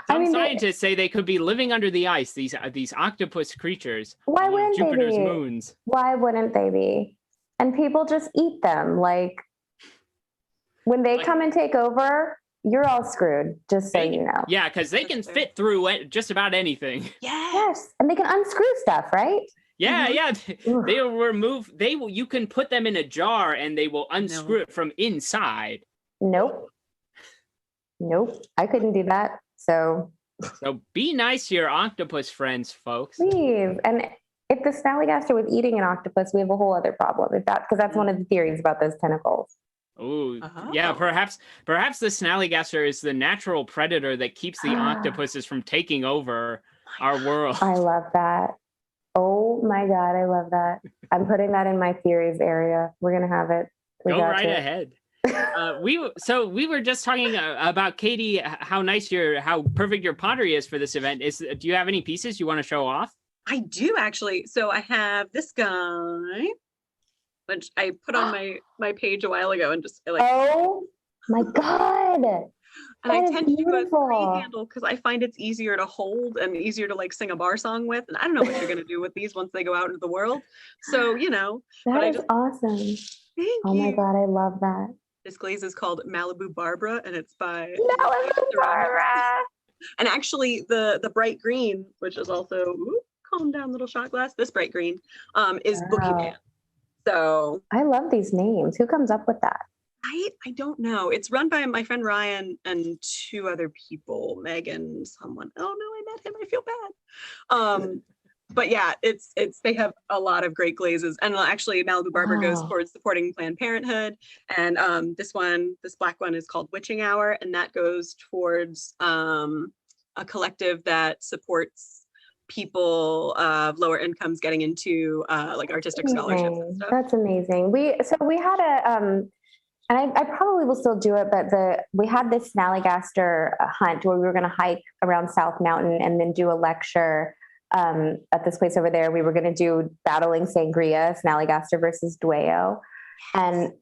Some scientists say they could be living under the ice, these octopus creatures. Why wouldn't Jupiter's they be? moons. Why wouldn't they be? And people just eat them. Like when they come and take over, you're all screwed, just so you know. Yeah, because they can fit through just about anything. Yes, and they can unscrew stuff, right? Yeah, yeah. Ooh. They will remove. You can put them in a jar, and they will unscrew it from inside. Nope. I couldn't do that. So be nice to your octopus friends, folks. Please. And if the Snallygaster was eating an octopus, we have a whole other problem. Because that's one of the theories about those tentacles. Oh, yeah. Perhaps the Snallygaster is the natural predator that keeps the octopuses from taking over our world. I love that. Oh my God, I love that. I'm putting that in my theories area. We're gonna have it. Go right ahead. We were just talking about, Katie, how perfect your pottery is for this event. Do you have any pieces you want to show off? I do actually. So I have this guy, which I put on my page a while ago, and just oh my God. And I tend to do a three handle because I find it's easier to hold and easier to like sing a bar song with. And I don't know what you're gonna do with these once they go out into the world. So that is awesome. Thank you. My God, I love that. This glaze is called Malibu Barbara, and it's by Malibu Barbara. And actually, the bright green, which is also calm down, little shot glass. This bright green, is Boogeyman. So I love these names. Who comes up with that? I don't know. It's run by my friend Ryan and two other people, Megan, someone. Oh no, I met him. I feel bad. But yeah, it's they have a lot of great glazes, and actually Malibu Barbara goes towards supporting Planned Parenthood, and this black one is called Witching Hour, and that goes towards a collective that supports people of lower incomes getting into like artistic scholarships and stuff. That's amazing. We had a and I probably will still do it, but we had this Snallygaster hunt where we were going to hike around South Mountain and then do a lecture at this place over there. We were going to do battling sangria, Snallygaster versus Duello. And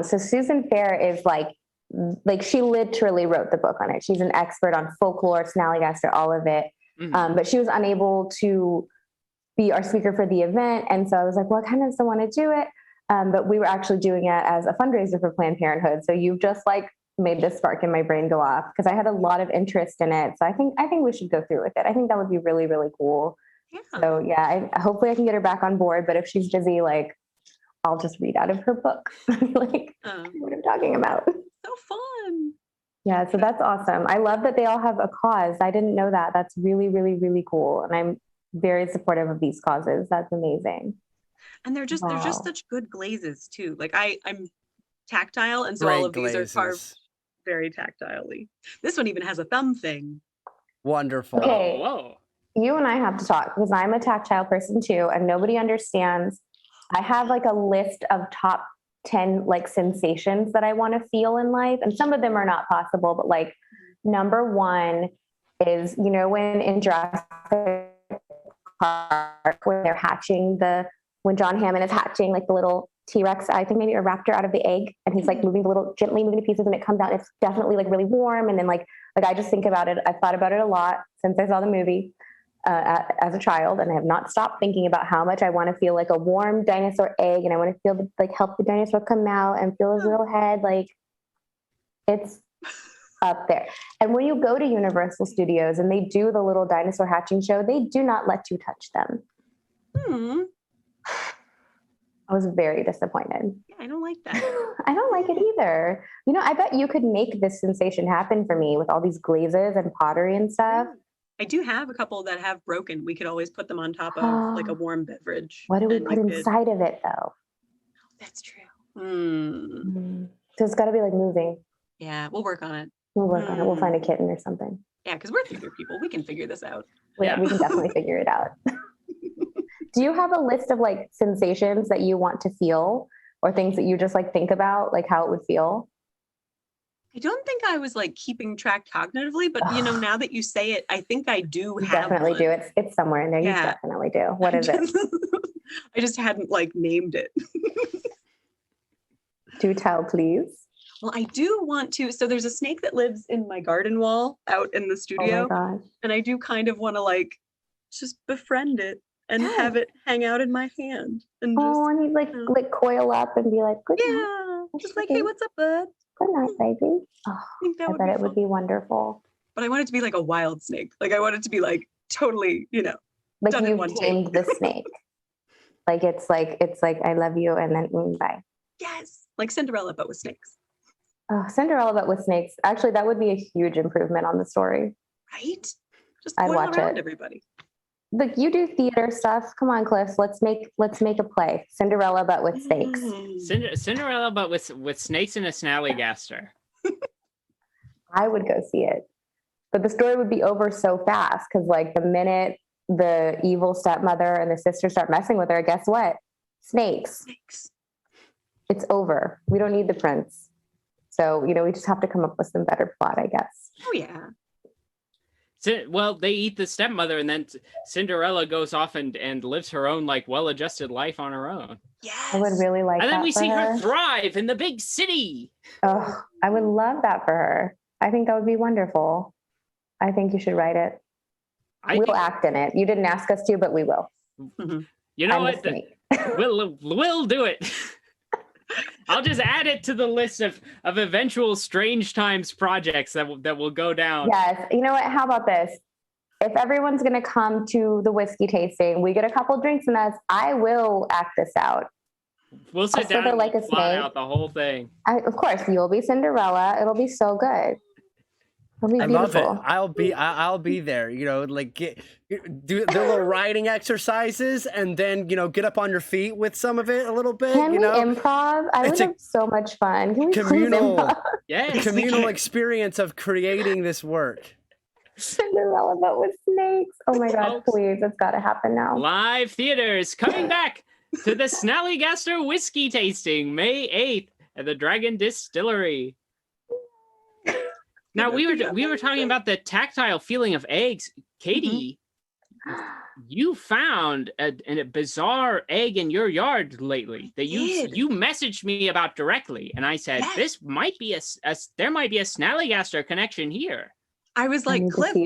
so Susan Fair is like she literally wrote the book on it. She's an expert on folklore, Snallygaster, all of it. Mm-hmm. But she was unable to be our speaker for the event. And so I was like, well, I kind of still want to do it. But we were actually doing it as a fundraiser for Planned Parenthood. So you've just like made this spark in my brain go off because I had a lot of interest in it. So I think we should go through with it. I think that would be really, really cool. Yeah. So yeah, hopefully I can get her back on board. But if she's busy, like I'll just read out of her book, like what I'm talking about. So fun. Yeah, so that's awesome. I love that they all have a cause. I didn't know that. That's really, really, really cool. And I'm very supportive of these causes. That's amazing. And they're just such good glazes too. Like I'm tactile, and so all of these are carved very tactilely. This one even has a thumb thing. Wonderful. Okay. Whoa. You and I have to talk because I'm a tactile person too, and nobody understands. I have like a list of top 10 like sensations that I want to feel in life, and some of them are not possible, but like number one is, when in Jurassic Park when they're hatching when John Hammond is hatching like the little T-Rex, I think maybe a raptor out of the egg, and he's like gently moving the pieces, and it comes out. It's definitely like really warm, and then like I just think about it. I've thought about it a lot since I saw the movie as a child, and I have not stopped thinking about how much I want to feel like a warm dinosaur egg, and I want to feel help the dinosaur come out and feel his little head. Like it's up there. And when you go to Universal Studios and they do the little dinosaur hatching show, they do not let you touch them. I was very disappointed. Yeah, I don't like that. I don't like it either. I bet you could make this sensation happen for me with all these glazes and pottery and stuff. I do have a couple that have broken. We could always put them on top of like a warm beverage. What do we put inside of it though? That's true. So it's got to be like moving. Yeah, we'll work on it. We'll work on it. We'll find a kitten or something. Yeah, because we're theater people. We can figure this out. Yeah, we can definitely figure it out. Do you have a list of like sensations that you want to feel or things that you just like think about, like how it would feel? I don't think I was like keeping track cognitively, but now that you say it, I think I do you have definitely one. Do. It's somewhere in there. Yeah. You definitely do. What is it? I just hadn't like named it. Do tell, please. Well, I do want to. So there's a snake that lives in my garden wall out in the studio. Oh my gosh. And I do kind of want to like just befriend it and have it hang out in my hand. And just, and he'd like coil up and be like, good yeah, just like, hey, what's up, bud? Good night, baby. Oh, I think that I would bet be it would fun. be wonderful. But I want it to be like a wild snake. Like I want it to be like totally, Like done in you've one take. tamed the snake. It's like I love you and then bye. Yes, like Cinderella, but with snakes. Oh, Cinderella, but with snakes. Actually, that would be a huge improvement on the story. Right? Just I'd coil watch around it. everybody. Look, you do theater stuff. Come on, Cliff. Let's make a play. Cinderella, but with snakes. Cinderella, but with snakes and a Snallygaster. I would go see it, but the story would be over so fast because, like, the minute the evil stepmother and the sister start messing with her, guess what? Snakes. It's over. We don't need the prince. So, we just have to come up with some better plot, I guess. Oh yeah. Well, they eat the stepmother, and then Cinderella goes off and lives her own, like, well-adjusted life on her own. Yes. I would really like that. And then we for see her thrive in the big city. Oh, I would love that for her. I think that would be wonderful. I think you should write it. We'll act in it. You didn't ask us to, but we will. You know what? We'll do it. I'll just add it to the list of eventual Strange Times projects that will go down. Yes. You know what? How about this? If everyone's going to come to the whiskey tasting, we get a couple drinks in us, I will act this out. We'll sit down and like plot out the whole thing. Of course, you'll be Cinderella. It'll be so good. It'll be beautiful. Love it. I'll be there. Do the little riding exercises, and then get up on your feet with some of it a little bit. Can we improv? I would have so much fun. Can we communal, yes, communal experience of creating this work. Cinderella, but with snakes. Oh my God, please. It's got to happen now. Live theaters coming back to the Snallygaster Whiskey Tasting, May 8th at the Dragon Distillery. Now, we were talking about the tactile feeling of eggs. Katie, you found a bizarre egg in your yard lately that you messaged me about directly. And I said, this might be there might be a Snallygaster connection here. I was like, Cliff,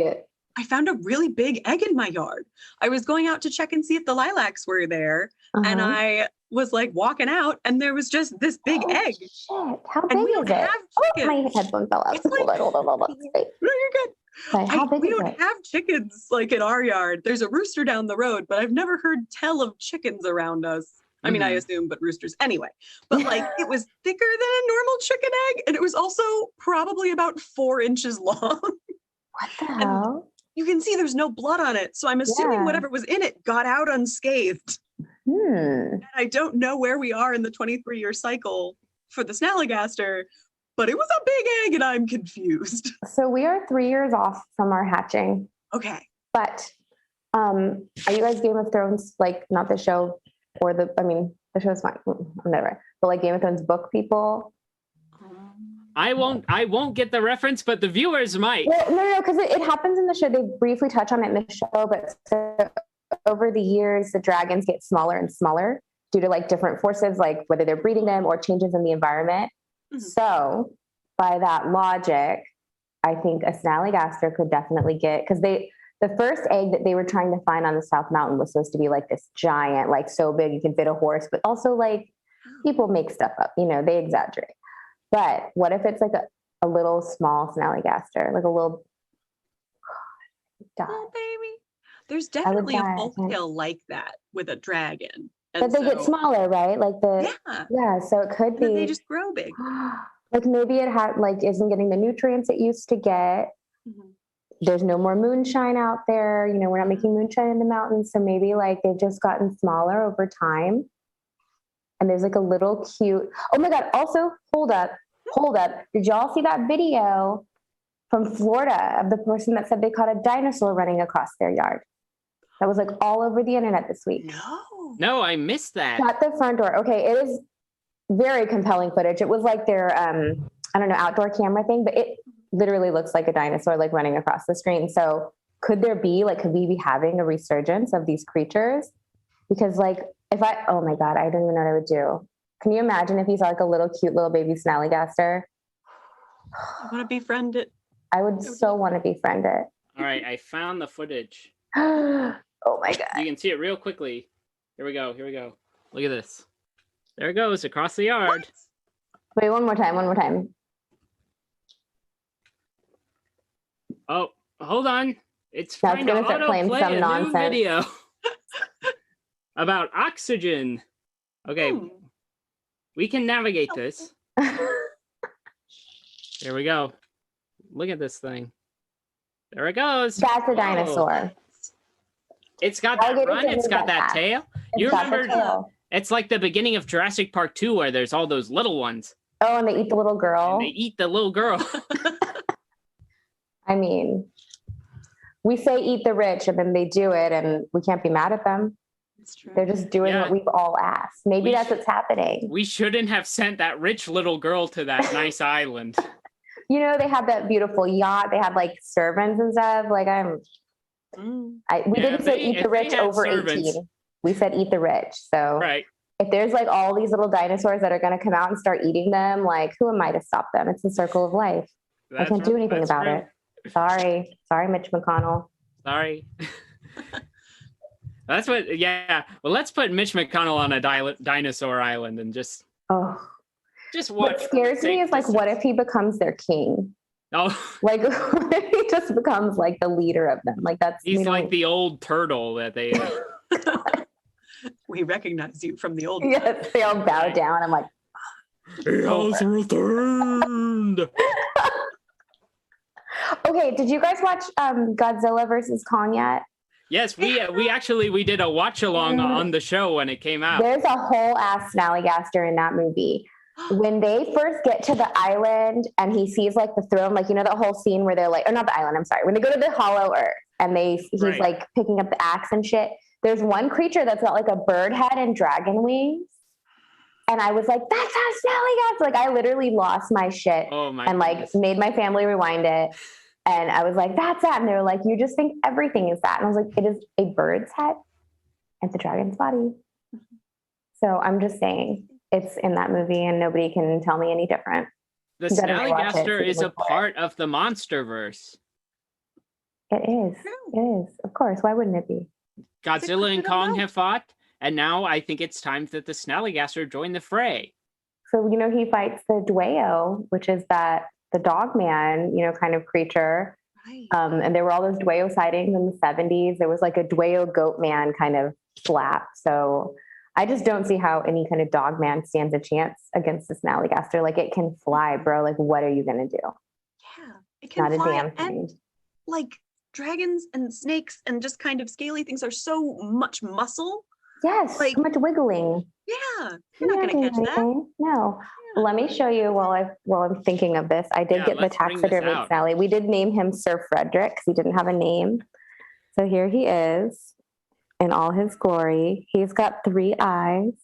I found a really big egg in my yard. I was going out to check and see if the lilacs were there. And I was like walking out and there was just this big egg. Shit. How big is it? Oh, my headphone fell out. It's like, hold on. No, you're good. Okay, how big we is don't it? have chickens like in our yard. There's a rooster down the road, but I've never heard tell of chickens around us. I mean, I assume, but roosters anyway. But like, it was thicker than a normal chicken egg, and it was also probably about 4 inches long. What the hell? And you can see there's no blood on it, so I'm assuming whatever was in it got out unscathed. And I don't know where we are in the 23-year cycle for the Snallygaster, but it was a big egg, and I'm confused. So we are 3 years off from our hatching. Okay. But are you guys Game of Thrones, like, not the show or the show's fine, whatever, but like Game of Thrones book people? I won't get the reference, but the viewers might. Well, no, because it happens in the show. They briefly touch on it in the show, but over the years, the dragons get smaller and smaller due to like different forces, like whether they're breeding them or changes in the environment. So by that logic, I think a Snallygaster could definitely get, because the first egg that they were trying to find on the South Mountain was supposed to be like this giant, like so big you can fit a horse, but also like people make stuff up, they exaggerate. But what if it's like a little small Snallygaster, like a little oh, baby. There's definitely a folktale like that with a dragon. But they get smaller, right? Like so it could be they just grow big. Like maybe it isn't getting the nutrients it used to get. There's no more moonshine out there. We're not making moonshine in the mountains. So maybe like they've just gotten smaller over time. And there's like a little cute, oh my God. Also, hold up. Did y'all see that video from Florida of the person that said they caught a dinosaur running across their yard? That was like all over the internet this week. No, I missed that. At the front door. Okay. It is very compelling footage. It was like their, outdoor camera thing, but it literally looks like a dinosaur, like running across the screen. So could we be having a resurgence of these creatures? Because like, oh my God, I don't even know what I would do. Can you imagine if you saw like a cute little baby Snallygaster? I want to befriend it. I would so want to befriend it. All right, I found the footage. Oh my God. You can see it real quickly. Here we go. Look at this. There it goes across the yard. Wait, one more time. Oh, hold on. It's Now it's trying to gonna start playing autoplay some a new nonsense. video about oxygen. Okay, we can navigate this. Here we go. Look at this thing. There it goes. That's a Whoa. dinosaur. It's got that Alligators run. don't It's move got that that fast. tail. It's You got the remember? tail. It's like the beginning of Jurassic Park 2 where there's all those little ones. Oh, and they eat the little girl. And they eat the little girl. I mean, we say eat the rich, and then they do it, and we can't be mad at them. It's true. They're just doing Yeah. what we've all asked. Maybe that's what's happening. We shouldn't have sent that rich little girl to that nice island. You know, they have that beautiful yacht. They have like servants and stuff. Like Mm. we Yeah, didn't say if eat the they rich had over servants. 18. We said eat the rich. So Right. if there's like all these little dinosaurs that are going to come out and start eating them, like who am I to stop them? It's the circle of life. I can't do anything that's about true. it. Sorry, Mitch McConnell. Sorry. That's what, yeah. Well, let's put Mitch McConnell on a dinosaur island and just Oh, watch. what scares me is like, what if he becomes their king? Oh, Like, what if he just becomes like the leader of them? Like that's he's like the old turtle that they. We recognize you from the old. Yes, they all bow down. I'm like, He has returned. okay. Did you guys watch Godzilla versus Kong yet? Yes, we did a watch along on the show when it came out. There's a whole ass Snallygaster in that movie. When they first get to the island and he sees like the throne, like, you know, that whole scene where they're like, or not the island, I'm sorry. When they go to the hollow earth and he's Right. like picking up the axe and shit. There's one creature that's got like a bird head and dragon wings. And I was like, that's how Snallygaster. Like I literally lost my shit Oh my! and like goodness. made my family rewind it. And I was like, that's that. And they were like, you just think everything is that. And I was like, it is a bird's head and the dragon's body. So I'm just saying it's in that movie and nobody can tell me any different. The You gotta rewatch it so Snallygaster you is can a look for it. part of the MonsterVerse. It is. It is. Of course. Why wouldn't it be? Godzilla and I don't Kong know. have fought, and now I think it's time that the Snallygaster join the fray. So, you know, he fights the Dwayyo, which is the dog man, you know, kind of creature. Right. And there were all those Dwayyo sightings in the 70s. There was like a Dwayyo goat man kind of slap. So I just don't see how any kind of dog man stands a chance against the Snallygaster. Like it can fly, bro. Like what are you going to do? Yeah. It can Not a fly. damn And thing. like dragons and snakes and just kind of scaly things are so much muscle. Yes. Like- so much wiggling. Yeah. You're not Yeah, going to catch that. anything. No. Yeah. Let me show you while I'm thinking of this. I did Yeah, get the let's bring this taxidermy out. Sally. We did name him Sir Frederick because he didn't have a name. So here he is in all his glory. He's got 3 eyes.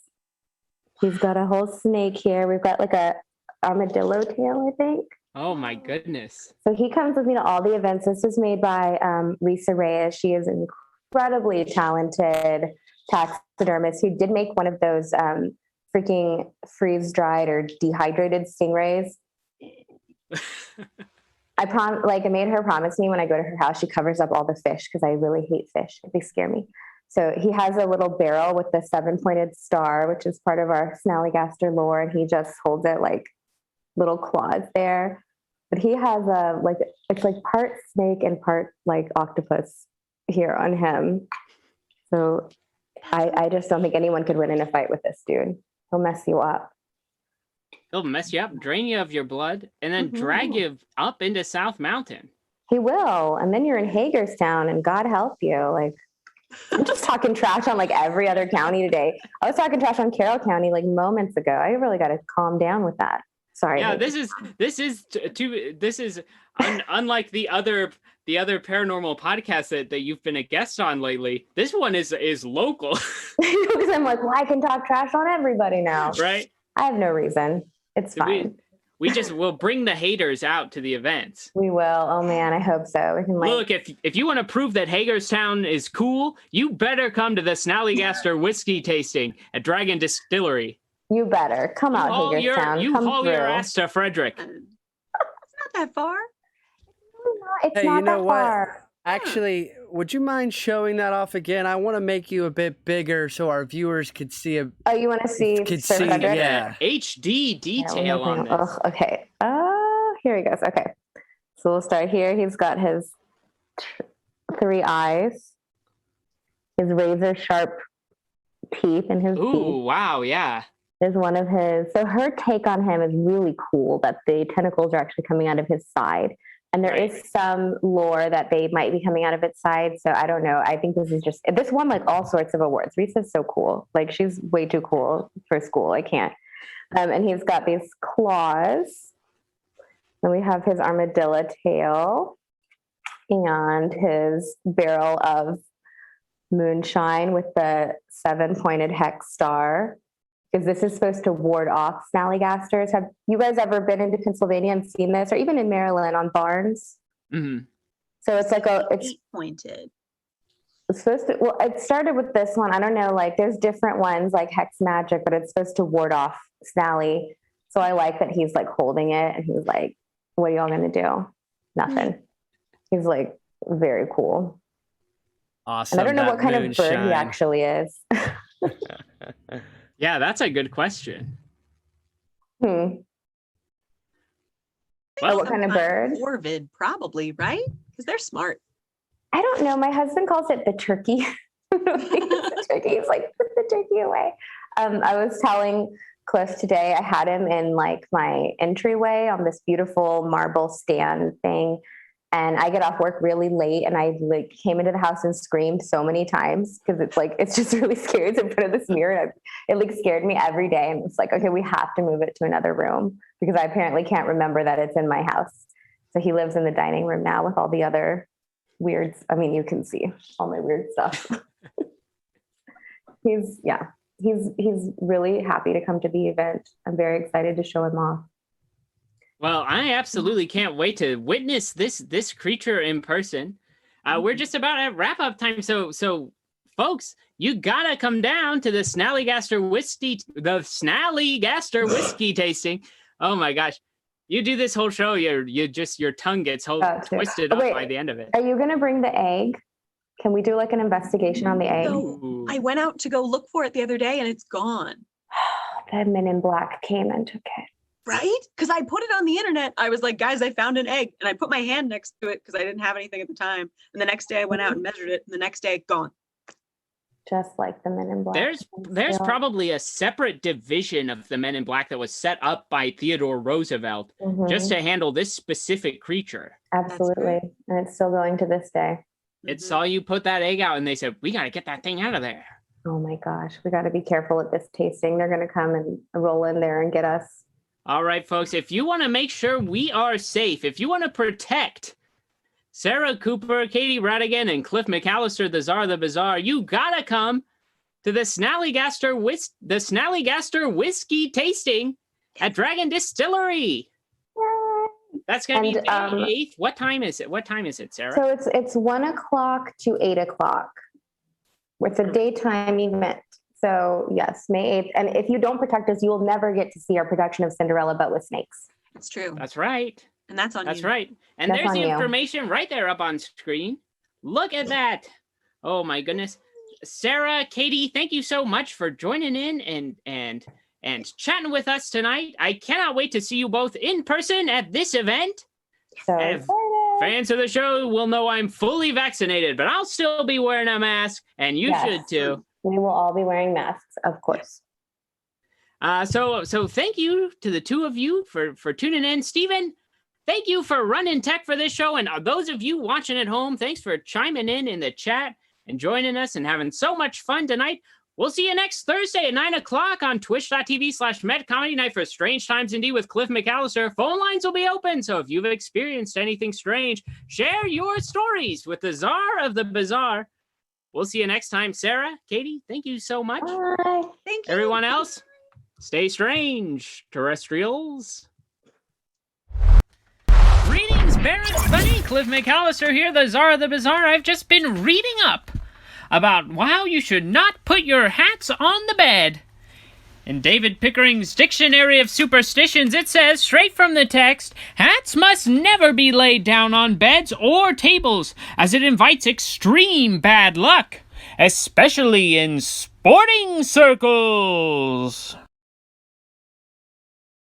He's got a whole snake here. We've got like a armadillo tail, I think. Oh my goodness. So he comes with me to all the events. This was made by Lisa Reyes. She is an incredibly talented taxidermist who did make one of those freaking freeze-dried or dehydrated stingrays. I made her promise me when I go to her house, she covers up all the fish because I really hate fish. They scare me. So he has a little barrel with the 7-pointed star, which is part of our Snallygaster lore, and he just holds it like little claws there. But he has it's like part snake and part like octopus here on him. So I just don't think anyone could win in a fight with this dude. He'll mess you up. He'll mess you up, drain you of your blood, and then drag you up into South Mountain. He will. And then you're in Hagerstown and God help you. Like, I'm just talking trash on like every other county today. I was talking trash on Carroll County like moments ago. I really got to calm down with that. Sorry. Yeah, this is unlike the other paranormal podcasts that you've been a guest on lately. This one is local, Because I'm like, well, I can talk trash on everybody now. right? I have no reason. It's fine. We just will bring the haters out to the events. We will. Oh man, I hope so. We can Look, if you want to prove that Hagerstown is cool, you better come to the Snallygaster Whiskey Tasting at Dragon Distillery. You better come out, Hagerstown. You come haul through. your ass to Frederick. It's not that far. It's Hey, not you know that what? far. Actually, would you mind showing that off again? I want to make you a bit bigger so our viewers could see a. Oh, you want to see Could Sir see, Frederick? yeah. HD Yeah, detail on this. okay. Here he goes. Okay. So we'll start here. He's got his 3 eyes, his razor sharp teeth in his Ooh, beak. wow, yeah. There's one of his. So her take on him is really cool that the tentacles are actually coming out of his side. And there is some lore that they might be coming out of its side. So I don't know. I think this won like all sorts of awards. Risa's so cool. Like she's way too cool for school. I can't. And he's got these claws. Then we have his armadillo tail and his barrel of moonshine with the 7-pointed hex star. Because this is supposed to ward off snallygasters. Have you guys ever been into Pennsylvania and seen this, or even in Maryland on barns? Mm-hmm. So it's like it's 8-pointed. It's supposed to. Well, it started with this one. I don't know. Like, there's different ones like hex magic, but it's supposed to ward off Snally. So I like that he's like holding it, and he's like, "What are y'all gonna do? Nothing." He's like very cool. Awesome. And I don't know what kind of bird he actually is. Yeah, that's a good question. Well, what kind of bird? Corvid, probably, right? Because they're smart. I don't know. My husband calls it the turkey. The turkey. He's like, put the turkey away. I was telling Cliff today, I had him in like my entryway on this beautiful marble stand thing. And I get off work really late, and I like came into the house and screamed so many times because it's just really scary to put in this mirror. And it like scared me every day. And it's like, okay, we have to move it to another room because I apparently can't remember that it's in my house. So he lives in the dining room now with all the other weirds. I mean, you can see all my weird stuff. He's really happy to come to the event. I'm very excited to show him off. Well, I absolutely can't wait to witness this creature in person. We're just about at wrap-up time, so folks, you gotta come down to the Snallygaster Whiskey Tasting. Oh my gosh, you do this whole show, your tongue gets twisted up by the end of it. Are you gonna bring the egg? Can we do like an investigation on the egg? No, I went out to go look for it the other day, and it's gone. The Men in Black came and took it. Right? Because I put it on the internet. I was like, guys, I found an egg. And I put my hand next to it because I didn't have anything at the time. And the next day I went out and measured it. And the next day, gone. Just like the Men in Black. There's probably a separate division of the Men in Black that was set up by Theodore Roosevelt just to handle this specific creature. Absolutely. And it's still going to this day. It saw you put that egg out and they said, we got to get that thing out of there. Oh my gosh. We got to be careful at this tasting. They're going to come and roll in there and get us. All right, folks, if you want to make sure we are safe, if you want to protect Sarah Cooper, Katie Rattigan, and Cliff McCallister, the Czar of the Bazaar, you gotta come to the Snallygaster Whiskey Tasting at Dragon Distillery. Yay. That's going to be May 8th. What time is it, Sarah? So it's 1 o'clock to 8 o'clock. It's a daytime event. So yes, May 8th. And if you don't protect us, you will never get to see our production of Cinderella, but with snakes. That's true. That's right. And that's on you. That's right. And That's there's the on you. information right there up on screen. Look at that. Oh my goodness. Sarah, Katie, thank you so much for joining in and chatting with us tonight. I cannot wait to see you both in person at this event. So excited. Fans of the show will know I'm fully vaccinated, but I'll still be wearing a mask, and you should too. We will all be wearing masks, of course. So thank you to the two of you for tuning in. Steven, thank you for running tech for this show. And those of you watching at home, thanks for chiming in the chat and joining us and having so much fun tonight. We'll see you next Thursday at 9 o'clock on twitch.tv/MedComedyNight for Strange Times Indeed with Cliff McCallister. Phone lines will be open, so if you've experienced anything strange, share your stories with the Czar of the Bazaar. We'll see you next time. Sarah, Katie, thank you so much. Bye. Thank you. Everyone else, stay strange, terrestrials. Greetings, Barrett Bunny. Cliff McCallister here, the Czar of the Bazaar. I've just been reading up about how you should not put your hats on the bed. In David Pickering's Dictionary of Superstitions, it says, straight from the text, hats must never be laid down on beds or tables, as it invites extreme bad luck, especially in sporting circles.